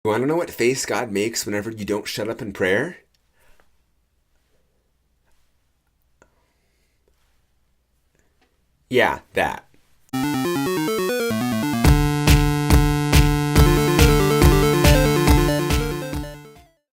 You want to know what face God makes whenever you don't shut up in prayer? Yeah, that.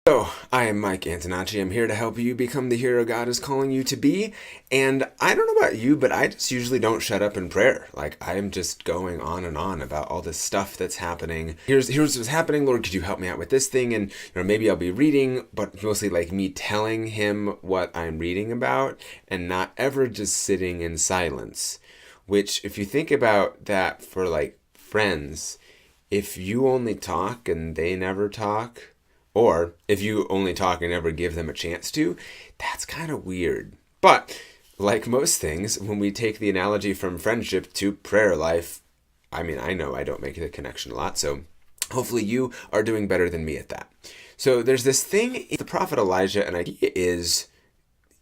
So, I am Mike Antonacci. I'm here to help you become the hero God is calling you to be. And I don't know about you, but I just usually don't shut up in prayer. Like, I am just going on and on about all this stuff that's happening. Here's what's happening. Lord, could you help me out with this thing? And maybe I'll be reading, but mostly like me telling him what I'm reading about and not ever just sitting in silence. Which, if you think about that for like friends, if you only talk and they never talk, or if you only talk and never give them a chance to, that's kind of weird. But like most things, when we take the analogy from friendship to prayer life, I mean, I know I don't make the connection a lot, so hopefully you are doing better than me at that. So there's this thing, the prophet Elijah, and he is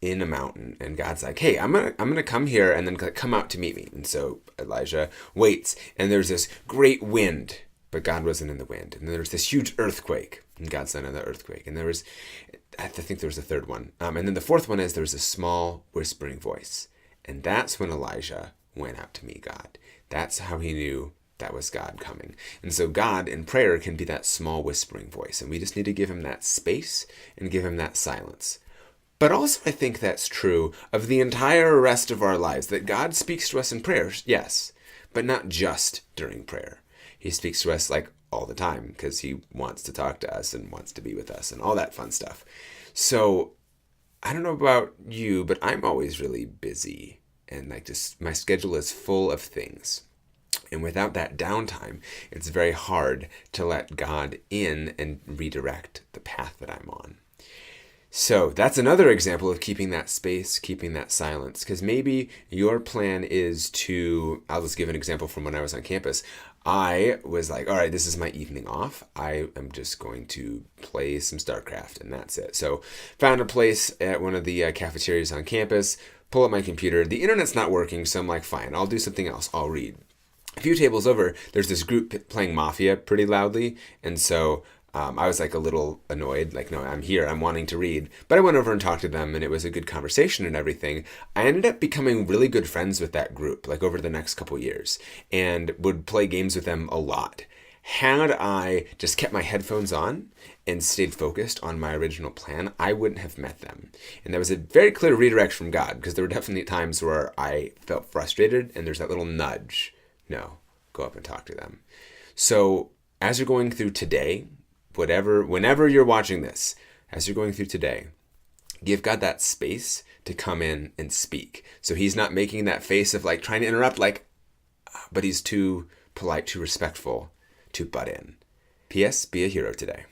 in a mountain, and God's like, hey, I'm gonna come here and then come out to meet me. And so Elijah waits, and there's this great wind, but God wasn't in the wind. And then there's this huge earthquake, and God's not in the earthquake. And I think there was a third one. And then the fourth one is there was a small whispering voice. And that's when Elijah went out to meet God. That's how he knew that was God coming. And so God in prayer can be that small whispering voice. And we just need to give him that space and give him that silence. But also, I think that's true of the entire rest of our lives, that God speaks to us in prayers, yes, but not just during prayer. He speaks to us like all the time because he wants to talk to us and wants to be with us and all that fun stuff. So I don't know about you, but I'm always really busy and like just my schedule is full of things. And without that downtime, it's very hard to let God in and redirect the path that I'm on. So that's another example of keeping that space, keeping that silence. Because maybe your plan is I'll just give an example from when I was on campus. I was like, all right, this is my evening off. I am just going to play some StarCraft, and that's it. So found a place at one of the cafeterias on campus, pull up my computer. The internet's not working, so I'm like, fine, I'll do something else. I'll read. A few tables over, there's this group playing Mafia pretty loudly, and so I was like a little annoyed, like, no, I'm here, I'm wanting to read. But I went over and talked to them, and it was a good conversation and everything. I ended up becoming really good friends with that group, like over the next couple years, and would play games with them a lot. Had I just kept my headphones on and stayed focused on my original plan, I wouldn't have met them. And that was a very clear redirect from God, because there were definitely times where I felt frustrated, and there's that little nudge. No, go up and talk to them. So as you're going through today, whenever you're watching this, as you're going through today, give God that space to come in and speak. So he's not making that face of like trying to interrupt, but he's too polite, too respectful to butt in. P.S. Be a hero today.